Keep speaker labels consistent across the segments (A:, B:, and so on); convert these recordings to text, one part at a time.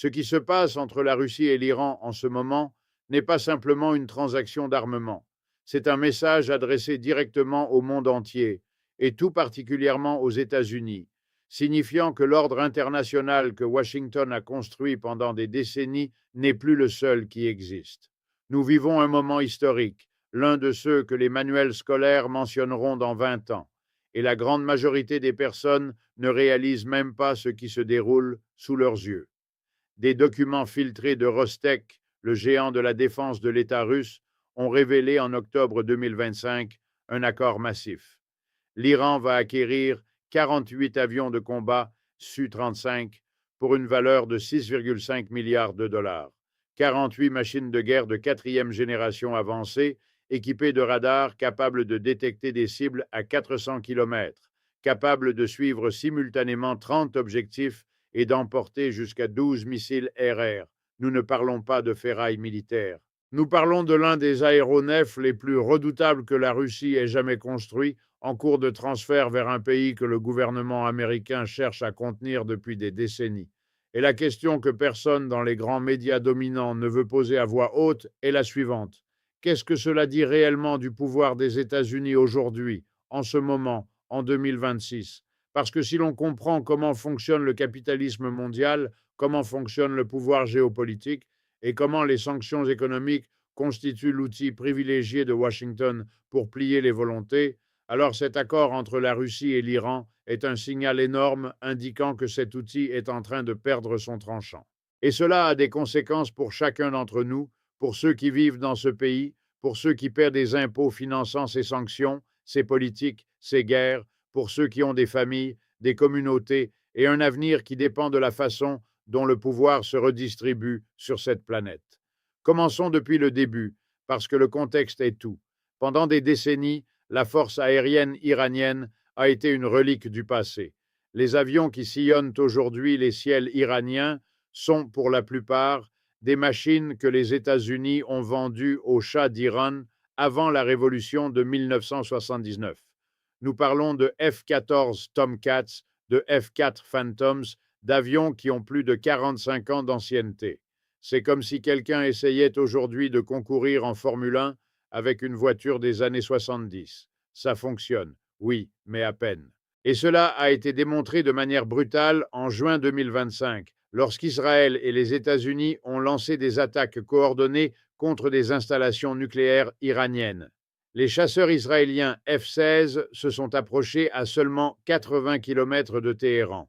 A: Ce qui se passe entre la Russie et l'Iran en ce moment n'est pas simplement une transaction d'armement. C'est un message adressé directement au monde entier, et tout particulièrement aux États-Unis, signifiant que l'ordre international que Washington a construit pendant des décennies n'est plus le seul qui existe. Nous vivons un moment historique, l'un de ceux que les manuels scolaires mentionneront dans 20 ans, et la grande majorité des personnes ne réalisent même pas ce qui se déroule sous leurs yeux. Des documents filtrés de Rostec, le géant de la défense de l'État russe, ont révélé en octobre 2025 un accord massif. L'Iran va acquérir 48 avions de combat Su-35 pour une valeur de 6,5 milliards de dollars, 48 machines de guerre de quatrième génération avancées, équipées de radars capables de détecter des cibles à 400 km, capables de suivre simultanément 30 objectifs et d'emporter jusqu'à 12 missiles RR. Nous ne parlons pas de ferraille militaire. Nous parlons de l'un des aéronefs les plus redoutables que la Russie ait jamais construit, en cours de transfert vers un pays que le gouvernement américain cherche à contenir depuis des décennies. Et la question que personne dans les grands médias dominants ne veut poser à voix haute est la suivante. Qu'est-ce que cela dit réellement du pouvoir des États-Unis aujourd'hui, en ce moment, en 2026? Parce que si l'on comprend comment fonctionne le capitalisme mondial, comment fonctionne le pouvoir géopolitique et comment les sanctions économiques constituent l'outil privilégié de Washington pour plier les volontés, alors cet accord entre la Russie et l'Iran est un signal énorme indiquant que cet outil est en train de perdre son tranchant. Et cela a des conséquences pour chacun d'entre nous, pour ceux qui vivent dans ce pays, pour ceux qui paient des impôts finançant ces sanctions, ces politiques, ces guerres, pour ceux qui ont des familles, des communautés et un avenir qui dépend de la façon dont le pouvoir se redistribue sur cette planète. Commençons depuis le début, parce que le contexte est tout. Pendant des décennies, la force aérienne iranienne a été une relique du passé. Les avions qui sillonnent aujourd'hui les ciels iraniens sont, pour la plupart, des machines que les États-Unis ont vendues au Shah d'Iran avant la révolution de 1979. Nous parlons de F-14 Tomcats, de F-4 Phantoms, d'avions qui ont plus de 45 ans d'ancienneté. C'est comme si quelqu'un essayait aujourd'hui de concourir en Formule 1 avec une voiture des années 70. Ça fonctionne, oui, mais à peine. Et cela a été démontré de manière brutale en juin 2025, lorsqu'Israël et les États-Unis ont lancé des attaques coordonnées contre des installations nucléaires iraniennes. Les chasseurs israéliens F-16 se sont approchés à seulement 80 km de Téhéran.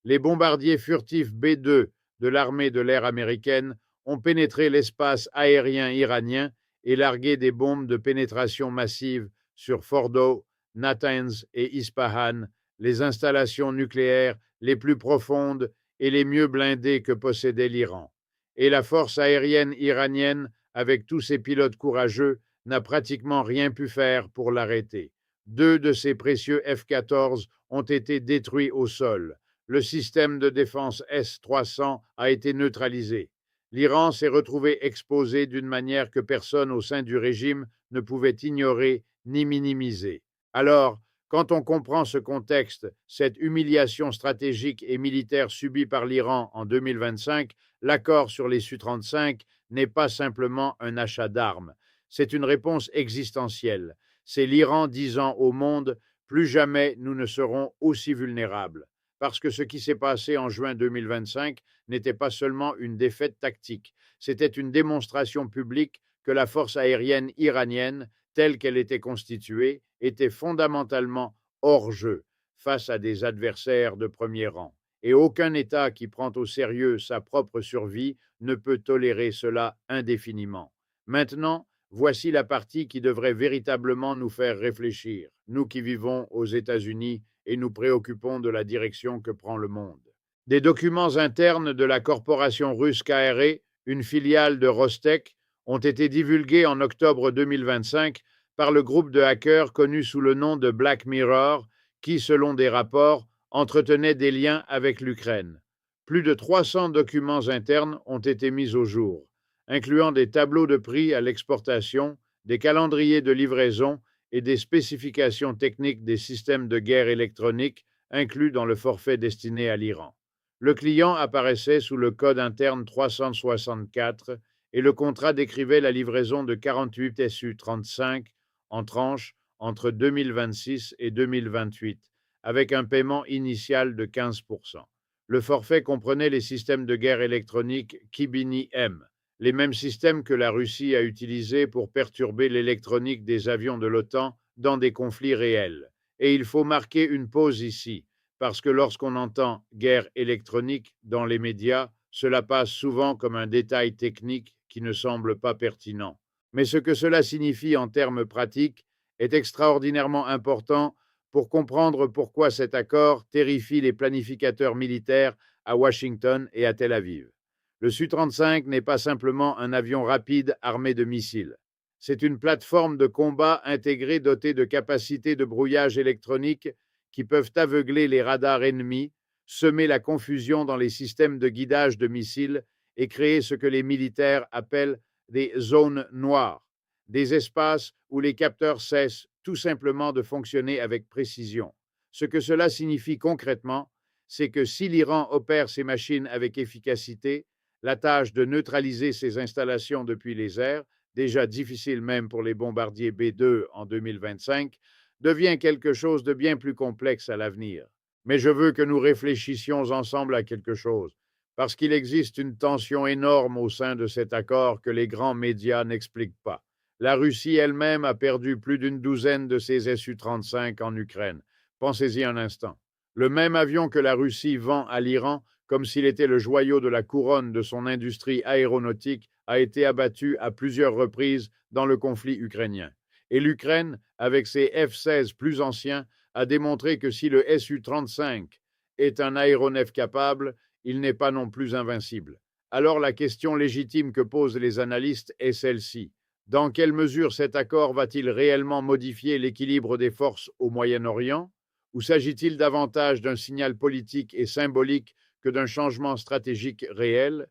A: Les bombardiers furtifs B-2 de l'armée de l'air américaine ont pénétré l'espace aérien iranien et largué des bombes de pénétration massive sur Fordo, Natanz et Ispahan, les installations nucléaires les plus profondes et les mieux blindées que possédait l'Iran. Et la force aérienne iranienne, avec tous ses pilotes courageux, n'a pratiquement rien pu faire pour l'arrêter. 2 de ces précieux F-14 ont été détruits au sol. Le système de défense S-300 a été neutralisé. L'Iran s'est retrouvé exposé d'une manière que personne au sein du régime ne pouvait ignorer ni minimiser. Alors, quand on comprend ce contexte, cette humiliation stratégique et militaire subie par l'Iran en 2025, l'accord sur les Su-35 n'est pas simplement un achat d'armes. C'est une réponse existentielle. C'est l'Iran disant au monde « Plus jamais nous ne serons aussi vulnérables ». Parce que ce qui s'est passé en juin 2025 n'était pas seulement une défaite tactique, c'était une démonstration publique que la force aérienne iranienne, telle qu'elle était constituée, était fondamentalement hors jeu face à des adversaires de premier rang. Et aucun État qui prend au sérieux sa propre survie ne peut tolérer cela indéfiniment. Maintenant, voici la partie qui devrait véritablement nous faire réfléchir, nous qui vivons aux États-Unis et nous préoccupons de la direction que prend le monde. Des documents internes de la corporation russe KRE, une filiale de Rostec, ont été divulgués en octobre 2025 par le groupe de hackers connu sous le nom de Black Mirror, qui, selon des rapports, entretenait des liens avec l'Ukraine. Plus de 300 documents internes ont été mis au jour, incluant des tableaux de prix à l'exportation, des calendriers de livraison et des spécifications techniques des systèmes de guerre électronique inclus dans le forfait destiné à l'Iran. Le client apparaissait sous le code interne 364 et le contrat décrivait la livraison de 48 Su-35 en tranches entre 2026 et 2028, avec un paiement initial de 15%. Le forfait comprenait les systèmes de guerre électronique Kibini-M, les mêmes systèmes que la Russie a utilisés pour perturber l'électronique des avions de l'OTAN dans des conflits réels. Et il faut marquer une pause ici, parce que lorsqu'on entend guerre électronique dans les médias, cela passe souvent comme un détail technique qui ne semble pas pertinent. Mais ce que cela signifie en termes pratiques est extraordinairement important pour comprendre pourquoi cet accord terrifie les planificateurs militaires à Washington et à Tel Aviv. Le Su-35 n'est pas simplement un avion rapide armé de missiles. C'est une plateforme de combat intégrée dotée de capacités de brouillage électronique qui peuvent aveugler les radars ennemis, semer la confusion dans les systèmes de guidage de missiles et créer ce que les militaires appellent des zones noires, des espaces où les capteurs cessent tout simplement de fonctionner avec précision. Ce que cela signifie concrètement, c'est que si l'Iran opère ses machines avec efficacité, la tâche de neutraliser ces installations depuis les airs, déjà difficile même pour les bombardiers B-2 en 2025, devient quelque chose de bien plus complexe à l'avenir. Mais je veux que nous réfléchissions ensemble à quelque chose, parce qu'il existe une tension énorme au sein de cet accord que les grands médias n'expliquent pas. La Russie elle-même a perdu plus d'une douzaine de ses Su-35 en Ukraine. Pensez-y un instant. Le même avion que la Russie vend à l'Iran comme s'il était le joyau de la couronne de son industrie aéronautique a été abattu à plusieurs reprises dans le conflit ukrainien. Et l'Ukraine, avec ses F-16 plus anciens, a démontré que si le Su-35 est un aéronef capable, il n'est pas non plus invincible. Alors la question légitime que posent les analystes est celle-ci. Dans quelle mesure cet accord va-t-il réellement modifier l'équilibre des forces au Moyen-Orient? Ou s'agit-il davantage d'un signal politique et symbolique que d'un changement stratégique réel?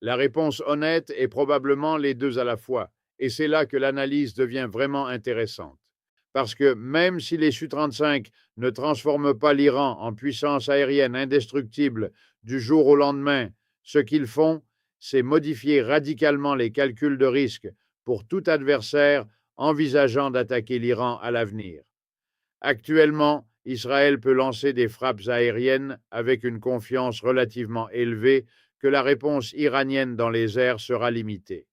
A: La réponse honnête est probablement les deux à la fois, et c'est là que l'analyse devient vraiment intéressante. Parce que même si les Su-35 ne transforment pas l'Iran en puissance aérienne indestructible du jour au lendemain, ce qu'ils font, c'est modifier radicalement les calculs de risque pour tout adversaire envisageant d'attaquer l'Iran à l'avenir. Actuellement, Israël peut lancer des frappes aériennes avec une confiance relativement élevée que la réponse iranienne dans les airs sera limitée.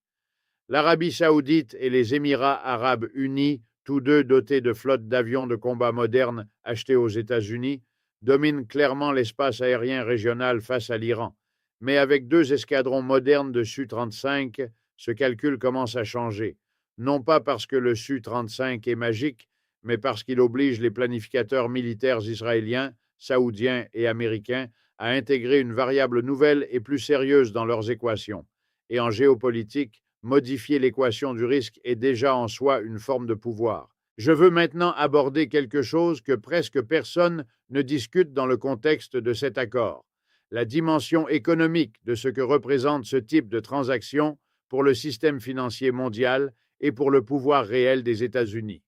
A: L'Arabie saoudite et les Émirats arabes unis, tous deux dotés de flottes d'avions de combat modernes achetés aux États-Unis, dominent clairement l'espace aérien régional face à l'Iran. Mais avec deux escadrons modernes de Su-35, ce calcul commence à changer. Non pas parce que le Su-35 est magique, mais parce qu'il oblige les planificateurs militaires israéliens, saoudiens et américains à intégrer une variable nouvelle et plus sérieuse dans leurs équations. Et en géopolitique, modifier l'équation du risque est déjà en soi une forme de pouvoir. Je veux maintenant aborder quelque chose que presque personne ne discute dans le contexte de cet accord, la dimension économique de ce que représente ce type de transaction pour le système financier mondial et pour le pouvoir réel des États-Unis.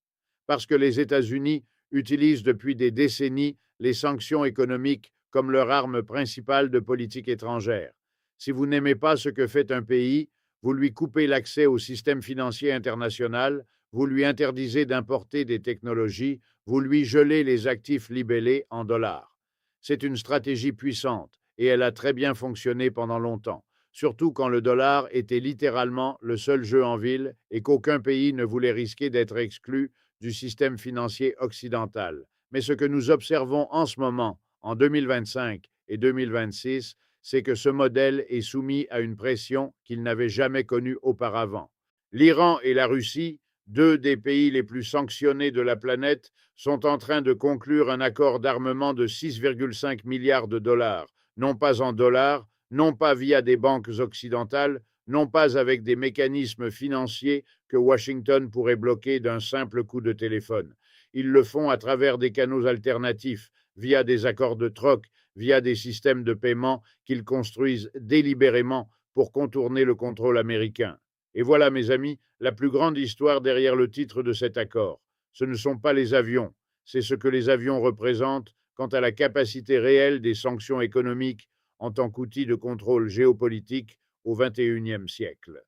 A: Parce que les États-Unis utilisent depuis des décennies les sanctions économiques comme leur arme principale de politique étrangère. Si vous n'aimez pas ce que fait un pays, vous lui coupez l'accès au système financier international, vous lui interdisez d'importer des technologies, vous lui gelez les actifs libellés en dollars. C'est une stratégie puissante et elle a très bien fonctionné pendant longtemps, surtout quand le dollar était littéralement le seul jeu en ville et qu'aucun pays ne voulait risquer d'être exclu du système financier occidental. Mais ce que nous observons en ce moment, en 2025 et 2026, c'est que ce modèle est soumis à une pression qu'il n'avait jamais connue auparavant. L'Iran et la Russie, deux des pays les plus sanctionnés de la planète, sont en train de conclure un accord d'armement de 6,5 milliards de dollars, non pas en dollars, non pas via des banques occidentales, non pas avec des mécanismes financiers que Washington pourrait bloquer d'un simple coup de téléphone. Ils le font à travers des canaux alternatifs, via des accords de troc, via des systèmes de paiement qu'ils construisent délibérément pour contourner le contrôle américain. Et voilà, mes amis, la plus grande histoire derrière le titre de cet accord. Ce ne sont pas les avions, c'est ce que les avions représentent quant à la capacité réelle des sanctions économiques en tant qu'outil de contrôle géopolitique au XXIe siècle.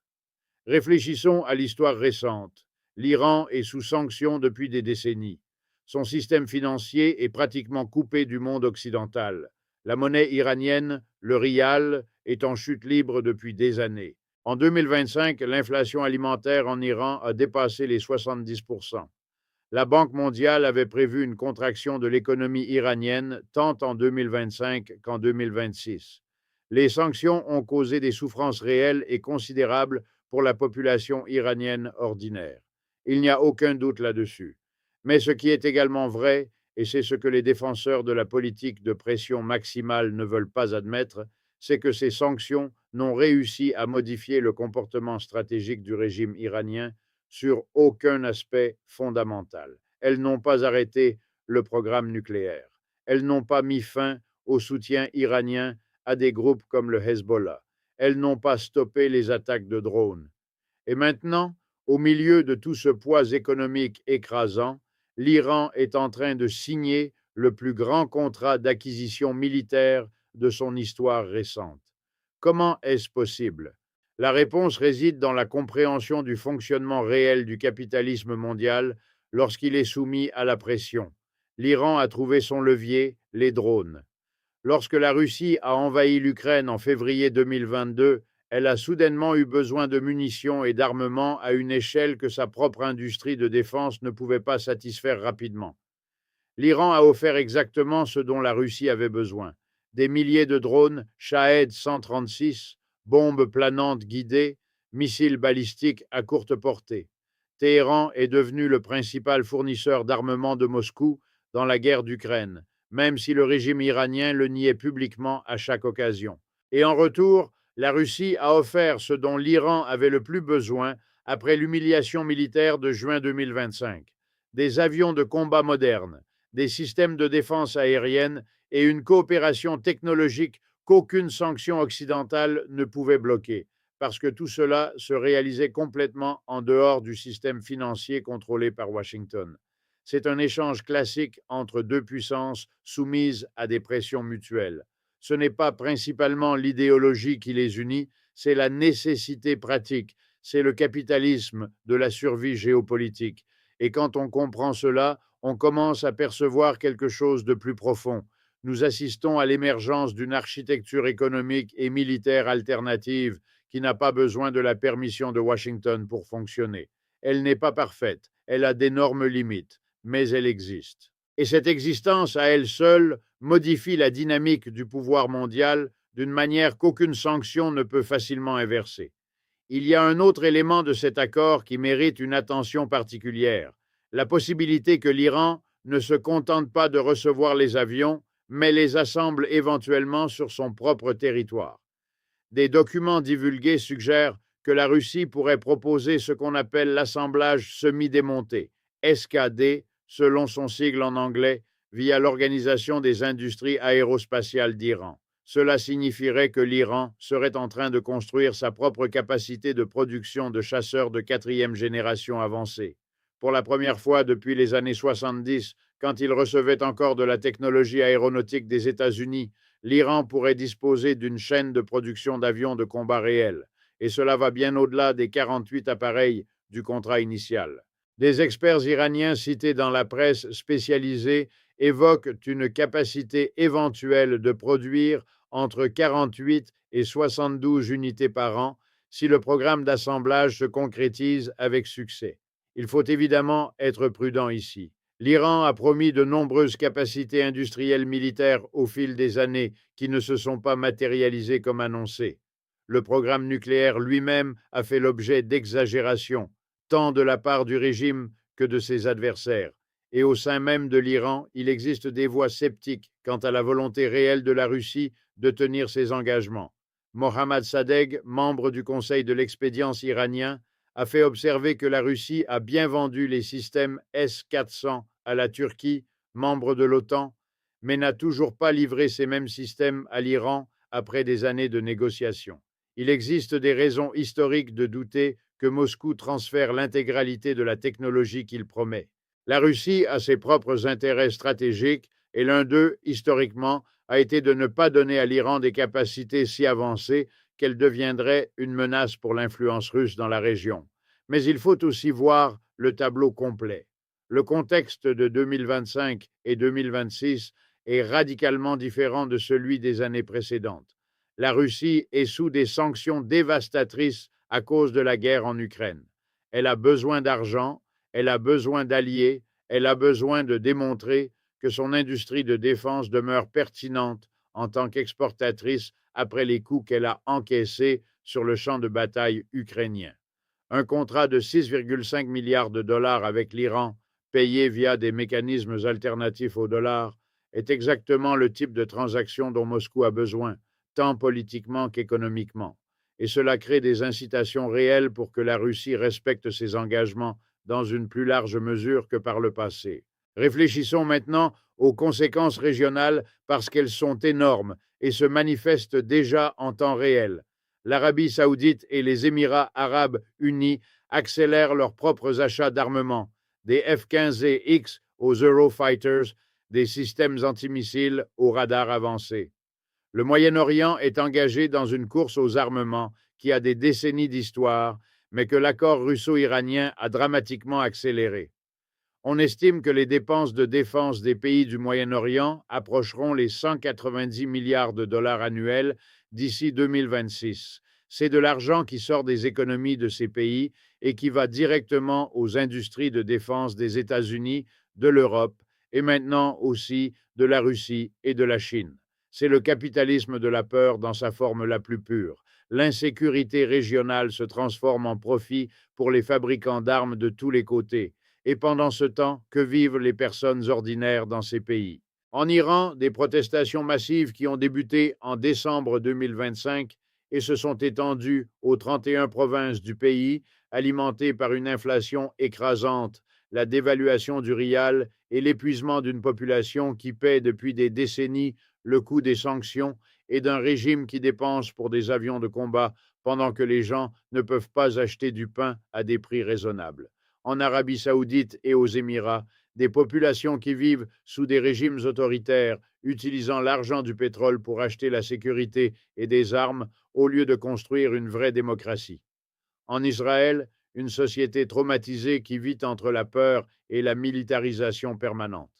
A: Réfléchissons à l'histoire récente. L'Iran est sous sanctions depuis des décennies. Son système financier est pratiquement coupé du monde occidental. La monnaie iranienne, le rial, est en chute libre depuis des années. En 2025, l'inflation alimentaire en Iran a dépassé les 70%. La Banque mondiale avait prévu une contraction de l'économie iranienne tant en 2025 qu'en 2026. Les sanctions ont causé des souffrances réelles et considérables pour la population iranienne ordinaire. Il n'y a aucun doute là-dessus. Mais ce qui est également vrai, et c'est ce que les défenseurs de la politique de pression maximale ne veulent pas admettre, c'est que ces sanctions n'ont réussi à modifier le comportement stratégique du régime iranien sur aucun aspect fondamental. Elles n'ont pas arrêté le programme nucléaire. Elles n'ont pas mis fin au soutien iranien à des groupes comme le Hezbollah. Elles n'ont pas stoppé les attaques de drones. Et maintenant, au milieu de tout ce poids économique écrasant, l'Iran est en train de signer le plus grand contrat d'acquisition militaire de son histoire récente. Comment est-ce possible? La réponse réside dans la compréhension du fonctionnement réel du capitalisme mondial lorsqu'il est soumis à la pression. L'Iran a trouvé son levier, les drones. Lorsque la Russie a envahi l'Ukraine en février 2022, elle a soudainement eu besoin de munitions et d'armements à une échelle que sa propre industrie de défense ne pouvait pas satisfaire rapidement. L'Iran a offert exactement ce dont la Russie avait besoin. Des milliers de drones Shahed 136, bombes planantes guidées, missiles balistiques à courte portée. Téhéran est devenu le principal fournisseur d'armement de Moscou dans la guerre d'Ukraine, même si le régime iranien le niait publiquement à chaque occasion. Et en retour, la Russie a offert ce dont l'Iran avait le plus besoin après l'humiliation militaire de juin 2025. Des avions de combat modernes, des systèmes de défense aérienne et une coopération technologique qu'aucune sanction occidentale ne pouvait bloquer, parce que tout cela se réalisait complètement en dehors du système financier contrôlé par Washington. C'est un échange classique entre deux puissances soumises à des pressions mutuelles. Ce n'est pas principalement l'idéologie qui les unit, c'est la nécessité pratique, c'est le capitalisme de la survie géopolitique. Et quand on comprend cela, on commence à percevoir quelque chose de plus profond. Nous assistons à l'émergence d'une architecture économique et militaire alternative qui n'a pas besoin de la permission de Washington pour fonctionner. Elle n'est pas parfaite, elle a d'énormes limites, mais elle existe. Et cette existence à elle seule modifie la dynamique du pouvoir mondial d'une manière qu'aucune sanction ne peut facilement inverser. Il y a un autre élément de cet accord qui mérite une attention particulière, la possibilité que l'Iran ne se contente pas de recevoir les avions, mais les assemble éventuellement sur son propre territoire. Des documents divulgués suggèrent que la Russie pourrait proposer ce qu'on appelle l'assemblage semi-démonté, SKD, selon son sigle en anglais, via l'Organisation des industries aérospatiales d'Iran. Cela signifierait que l'Iran serait en train de construire sa propre capacité de production de chasseurs de quatrième génération avancée. Pour la première fois depuis les années 70, quand il recevait encore de la technologie aéronautique des États-Unis, l'Iran pourrait disposer d'une chaîne de production d'avions de combat réels, et cela va bien au-delà des 48 appareils du contrat initial. Des experts iraniens cités dans la presse spécialisée évoquent une capacité éventuelle de produire entre 48 et 72 unités par an si le programme d'assemblage se concrétise avec succès. Il faut évidemment être prudent ici. L'Iran a promis de nombreuses capacités industrielles militaires au fil des années qui ne se sont pas matérialisées comme annoncé. Le programme nucléaire lui-même a fait l'objet d'exagérations, tant de la part du régime que de ses adversaires. Et au sein même de l'Iran, il existe des voix sceptiques quant à la volonté réelle de la Russie de tenir ses engagements. Mohammad Sadegh, membre du Conseil de l'expédience iranien, a fait observer que la Russie a bien vendu les systèmes S-400 à la Turquie, membre de l'OTAN, mais n'a toujours pas livré ces mêmes systèmes à l'Iran après des années de négociations. Il existe des raisons historiques de douter que Moscou transfère l'intégralité de la technologie qu'il promet. La Russie a ses propres intérêts stratégiques et l'un d'eux, historiquement, a été de ne pas donner à l'Iran des capacités si avancées qu'elle deviendrait une menace pour l'influence russe dans la région. Mais il faut aussi voir le tableau complet. Le contexte de 2025 et 2026 est radicalement différent de celui des années précédentes. La Russie est sous des sanctions dévastatrices à cause de la guerre en Ukraine. Elle a besoin d'argent, elle a besoin d'alliés, elle a besoin de démontrer que son industrie de défense demeure pertinente en tant qu'exportatrice après les coups qu'elle a encaissés sur le champ de bataille ukrainien. Un contrat de 6,5 milliards de dollars avec l'Iran, payé via des mécanismes alternatifs au dollar, est exactement le type de transaction dont Moscou a besoin, tant politiquement qu'économiquement. Et cela crée des incitations réelles pour que la Russie respecte ses engagements dans une plus large mesure que par le passé. Réfléchissons maintenant aux conséquences régionales parce qu'elles sont énormes et se manifestent déjà en temps réel. L'Arabie saoudite et les Émirats arabes unis accélèrent leurs propres achats d'armement, des F-15X aux Eurofighters, des systèmes antimissiles aux radars avancés. Le Moyen-Orient est engagé dans une course aux armements qui a des décennies d'histoire, mais que l'accord russo-iranien a dramatiquement accéléré. On estime que les dépenses de défense des pays du Moyen-Orient approcheront les 190 milliards de dollars annuels d'ici 2026. C'est de l'argent qui sort des économies de ces pays et qui va directement aux industries de défense des États-Unis, de l'Europe et maintenant aussi de la Russie et de la Chine. C'est le capitalisme de la peur dans sa forme la plus pure. L'insécurité régionale se transforme en profit pour les fabricants d'armes de tous les côtés. Et pendant ce temps, que vivent les personnes ordinaires dans ces pays? En Iran, des protestations massives qui ont débuté en décembre 2025 et se sont étendues aux 31 provinces du pays, alimentées par une inflation écrasante, la dévaluation du rial et l'épuisement d'une population qui paie depuis des décennies le coût des sanctions et d'un régime qui dépense pour des avions de combat pendant que les gens ne peuvent pas acheter du pain à des prix raisonnables. En Arabie saoudite et aux Émirats, des populations qui vivent sous des régimes autoritaires, utilisant l'argent du pétrole pour acheter la sécurité et des armes au lieu de construire une vraie démocratie. En Israël, une société traumatisée qui vit entre la peur et la militarisation permanente.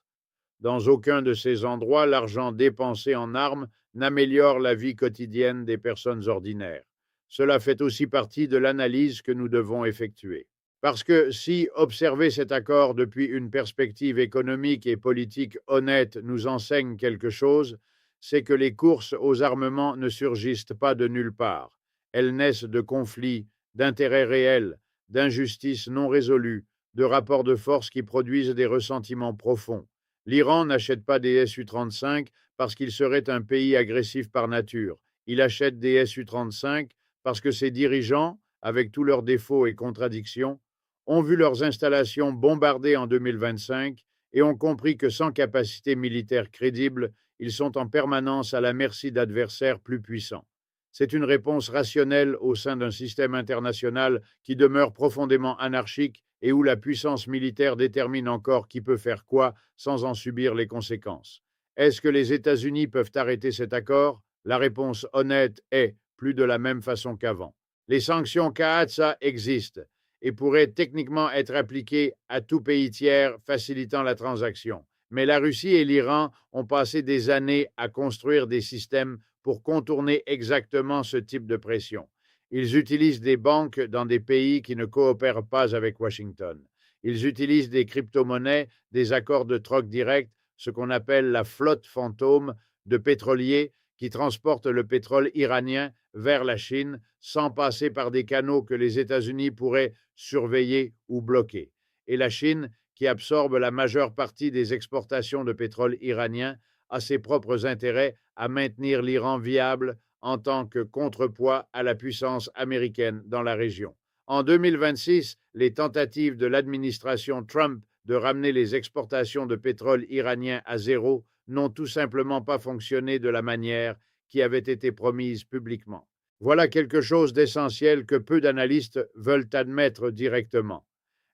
A: Dans aucun de ces endroits, l'argent dépensé en armes n'améliore la vie quotidienne des personnes ordinaires. Cela fait aussi partie de l'analyse que nous devons effectuer. Parce que si observer cet accord depuis une perspective économique et politique honnête nous enseigne quelque chose, c'est que les courses aux armements ne surgissent pas de nulle part. Elles naissent de conflits, d'intérêts réels, d'injustices non résolues, de rapports de force qui produisent des ressentiments profonds. L'Iran n'achète pas des Su-35 parce qu'il serait un pays agressif par nature. Il achète des Su-35 parce que ses dirigeants, avec tous leurs défauts et contradictions, ont vu leurs installations bombardées en 2025 et ont compris que sans capacité militaire crédible, ils sont en permanence à la merci d'adversaires plus puissants. C'est une réponse rationnelle au sein d'un système international qui demeure profondément anarchique et où la puissance militaire détermine encore qui peut faire quoi sans en subir les conséquences. Est-ce que les États-Unis peuvent arrêter cet accord? La réponse honnête est plus de la même façon qu'avant. Les sanctions CAATSA existent et pourrait techniquement être appliquée à tout pays tiers facilitant la transaction. Mais la Russie et l'Iran ont passé des années à construire des systèmes pour contourner exactement ce type de pression. Ils utilisent des banques dans des pays qui ne coopèrent pas avec Washington. Ils utilisent des crypto-monnaies, des accords de troc direct, ce qu'on appelle la flotte fantôme de pétroliers qui transportent le pétrole iranien vers la Chine sans passer par des canaux que les États-Unis pourraient surveiller ou bloquer. Et la Chine, qui absorbe la majeure partie des exportations de pétrole iranien, a ses propres intérêts à maintenir l'Iran viable en tant que contrepoids à la puissance américaine dans la région. En 2026, les tentatives de l'administration Trump de ramener les exportations de pétrole iranien à zéro n'ont tout simplement pas fonctionné de la manière qui avait été promise publiquement. Voilà quelque chose d'essentiel que peu d'analystes veulent admettre directement.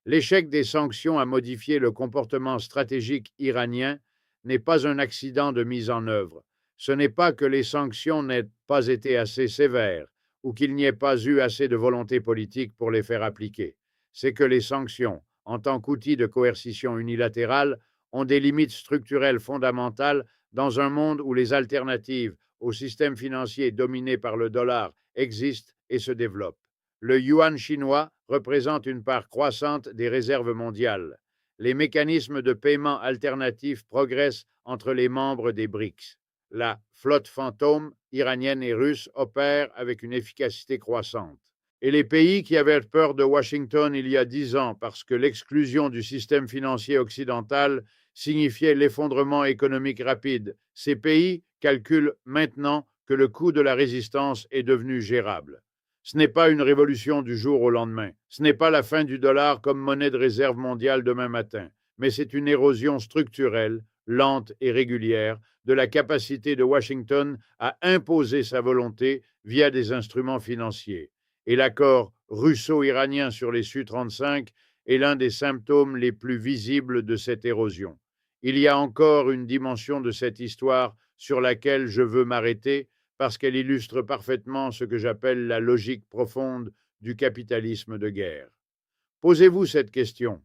A: L'échec des sanctions a modifié le comportement stratégique iranien n'est pas un accident de mise en œuvre. Ce n'est pas que les sanctions n'aient pas été assez sévères ou qu'il n'y ait pas eu assez de volonté politique pour les faire appliquer. C'est que les sanctions, en tant qu'outil de coercition unilatérale, ont des limites structurelles fondamentales dans un monde où les alternatives au système financier dominé par le dollar existent et se développent. Le yuan chinois représente une part croissante des réserves mondiales. Les mécanismes de paiement alternatifs progressent entre les membres des BRICS. La flotte fantôme iranienne et russe opère avec une efficacité croissante. Et les pays qui avaient peur de Washington il y a 10 ans parce que l'exclusion du système financier occidental signifiait l'effondrement économique rapide, ces pays calculent maintenant que le coût de la résistance est devenu gérable. Ce n'est pas une révolution du jour au lendemain. Ce n'est pas la fin du dollar comme monnaie de réserve mondiale demain matin, mais c'est une érosion structurelle, lente et régulière de la capacité de Washington à imposer sa volonté via des instruments financiers. Et l'accord russo-iranien sur les Su-35 est l'un des symptômes les plus visibles de cette érosion. Il y a encore une dimension de cette histoire sur laquelle je veux m'arrêter parce qu'elle illustre parfaitement ce que j'appelle la logique profonde du capitalisme de guerre. Posez-vous cette question.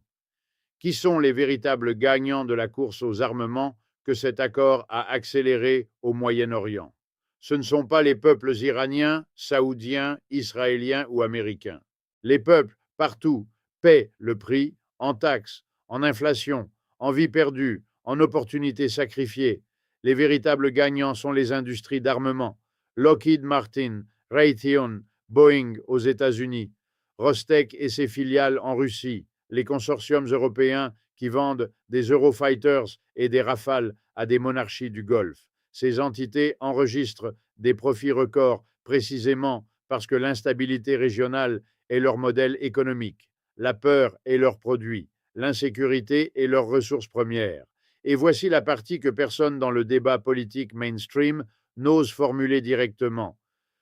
A: Qui sont les véritables gagnants de la course aux armements que cet accord a accéléré au Moyen-Orient? Ce ne sont pas les peuples iraniens, saoudiens, israéliens ou américains. Les peuples, partout, paient le prix en taxes, en inflation, en vies perdues, en opportunités sacrifiées. Les véritables gagnants sont les industries d'armement. Lockheed Martin, Raytheon, Boeing aux États-Unis, Rostec et ses filiales en Russie, les consortiums européens qui vendent des Eurofighters et des Rafales à des monarchies du Golfe. Ces entités enregistrent des profits records précisément parce que l'instabilité régionale est leur modèle économique, la peur est leur produit, l'insécurité est leurs ressources premières. Et voici la partie que personne dans le débat politique mainstream n'ose formuler directement.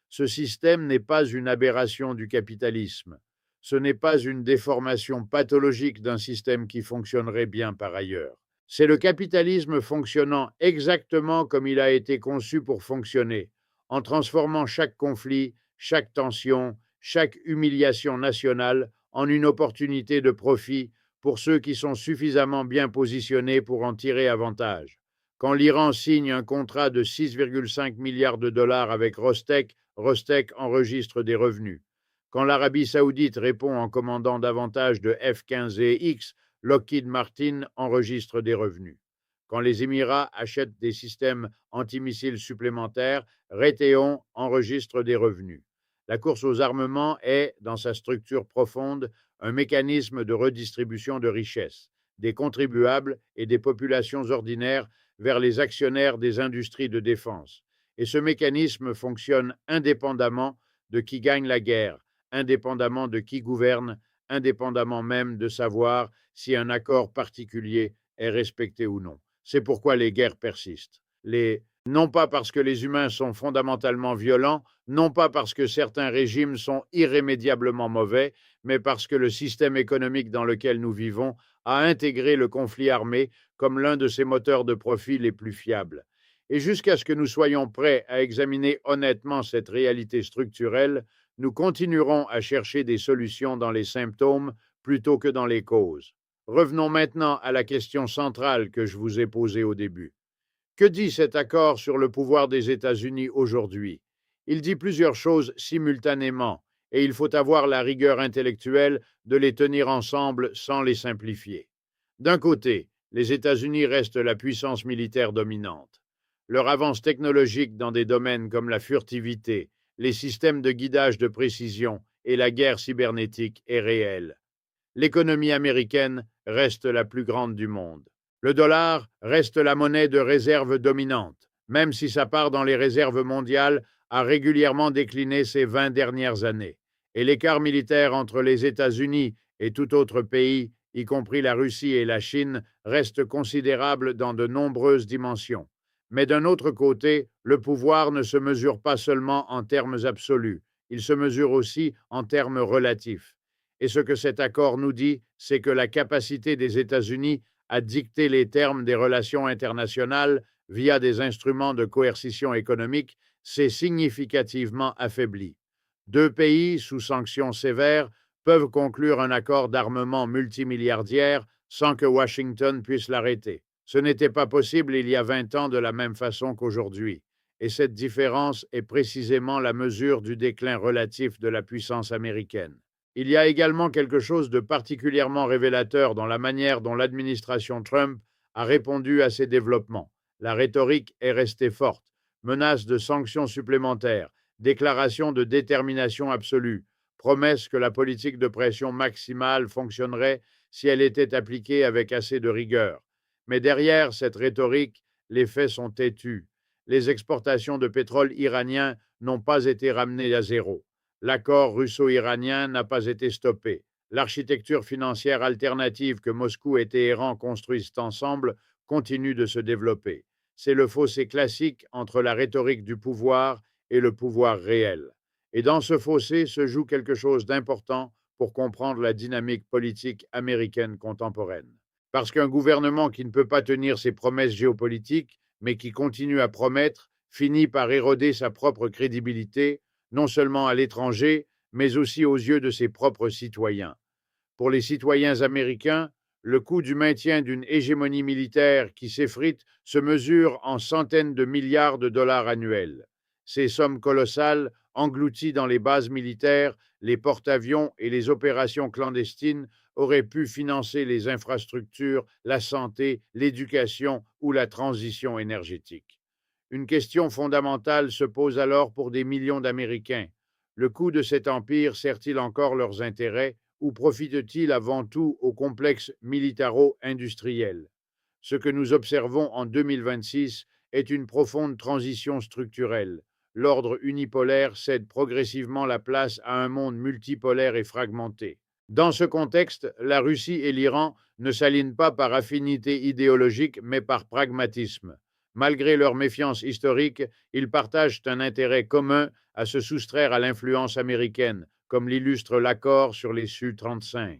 A: Ce système n'est pas une aberration du capitalisme. Ce n'est pas une déformation pathologique d'un système qui fonctionnerait bien par ailleurs. C'est le capitalisme fonctionnant exactement comme il a été conçu pour fonctionner, en transformant chaque conflit, chaque tension, chaque humiliation nationale en une opportunité de profit pour ceux qui sont suffisamment bien positionnés pour en tirer avantage. Quand l'Iran signe un contrat de 6,5 milliards de dollars avec Rostec, Rostec enregistre des revenus. Quand l'Arabie saoudite répond en commandant davantage de F-15 et X, Lockheed Martin enregistre des revenus. Quand les Émirats achètent des systèmes antimissiles supplémentaires, Raytheon enregistre des revenus. La course aux armements est, dans sa structure profonde, un mécanisme de redistribution de richesses, des contribuables et des populations ordinaires vers les actionnaires des industries de défense. Et ce mécanisme fonctionne indépendamment de qui gagne la guerre, indépendamment de qui gouverne, indépendamment même de savoir si un accord particulier est respecté ou non. C'est pourquoi les guerres persistent. Non pas parce que les humains sont fondamentalement violents, non pas parce que certains régimes sont irrémédiablement mauvais, mais parce que le système économique dans lequel nous vivons a intégré le conflit armé comme l'un de ses moteurs de profit les plus fiables. Et jusqu'à ce que nous soyons prêts à examiner honnêtement cette réalité structurelle, nous continuerons à chercher des solutions dans les symptômes plutôt que dans les causes. Revenons maintenant à la question centrale que je vous ai posée au début. Que dit cet accord sur le pouvoir des États-Unis aujourd'hui? Il dit plusieurs choses simultanément, et il faut avoir la rigueur intellectuelle de les tenir ensemble sans les simplifier. D'un côté, les États-Unis restent la puissance militaire dominante. Leur avance technologique dans des domaines comme la furtivité, les systèmes de guidage de précision et la guerre cybernétique est réelle. L'économie américaine reste la plus grande du monde. Le dollar reste la monnaie de réserve dominante, même si sa part dans les réserves mondiales a régulièrement décliné ces 20 dernières années. Et l'écart militaire entre les États-Unis et tout autre pays, y compris la Russie et la Chine, reste considérable dans de nombreuses dimensions. Mais d'un autre côté, le pouvoir ne se mesure pas seulement en termes absolus, il se mesure aussi en termes relatifs. Et ce que cet accord nous dit, c'est que la capacité des États-Unis à dicter les termes des relations internationales via des instruments de coercition économique, s'est significativement affaibli. Deux pays sous sanctions sévères peuvent conclure un accord d'armement multimilliardaire sans que Washington puisse l'arrêter. Ce n'était pas possible il y a 20 ans de la même façon qu'aujourd'hui, et cette différence est précisément la mesure du déclin relatif de la puissance américaine. Il y a également quelque chose de particulièrement révélateur dans la manière dont l'administration Trump a répondu à ces développements. La rhétorique est restée forte. Menaces de sanctions supplémentaires, déclarations de détermination absolue, promesses que la politique de pression maximale fonctionnerait si elle était appliquée avec assez de rigueur. Mais derrière cette rhétorique, les faits sont têtus. Les exportations de pétrole iranien n'ont pas été ramenées à zéro. L'accord russo-iranien n'a pas été stoppé. L'architecture financière alternative que Moscou et Téhéran construisent ensemble continue de se développer. C'est le fossé classique entre la rhétorique du pouvoir et le pouvoir réel. Et dans ce fossé se joue quelque chose d'important pour comprendre la dynamique politique américaine contemporaine. Parce qu'un gouvernement qui ne peut pas tenir ses promesses géopolitiques, mais qui continue à promettre, finit par éroder sa propre crédibilité, non seulement à l'étranger, mais aussi aux yeux de ses propres citoyens. Pour les citoyens américains, le coût du maintien d'une hégémonie militaire qui s'effrite se mesure en centaines de milliards de dollars annuels. Ces sommes colossales, englouties dans les bases militaires, les porte-avions et les opérations clandestines, auraient pu financer les infrastructures, la santé, l'éducation ou la transition énergétique. Une question fondamentale se pose alors pour des millions d'Américains. Le coût de cet empire sert-il encore leurs intérêts ou profite-t-il avant tout au complexe militaro-industriel? Ce que nous observons en 2026 est une profonde transition structurelle. L'ordre unipolaire cède progressivement la place à un monde multipolaire et fragmenté. Dans ce contexte, la Russie et l'Iran ne s'alignent pas par affinité idéologique, mais par pragmatisme. Malgré leur méfiance historique, ils partagent un intérêt commun à se soustraire à l'influence américaine, comme l'illustre l'accord sur les Su-35.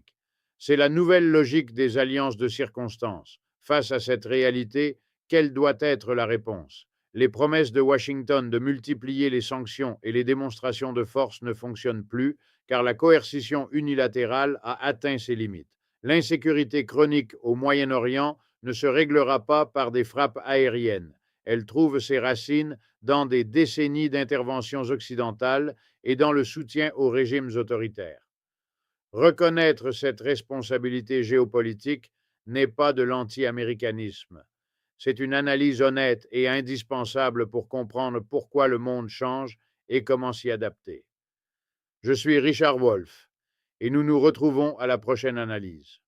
A: C'est la nouvelle logique des alliances de circonstances. Face à cette réalité, quelle doit être la réponse? Les promesses de Washington de multiplier les sanctions et les démonstrations de force ne fonctionnent plus, car la coercition unilatérale a atteint ses limites. L'insécurité chronique au Moyen-Orient ne se réglera pas par des frappes aériennes. Elle trouve ses racines dans des décennies d'interventions occidentales et dans le soutien aux régimes autoritaires. Reconnaître cette responsabilité géopolitique n'est pas de l'anti-américanisme. C'est une analyse honnête et indispensable pour comprendre pourquoi le monde change et comment s'y adapter. Je suis Richard Wolff et nous nous retrouvons à la prochaine analyse.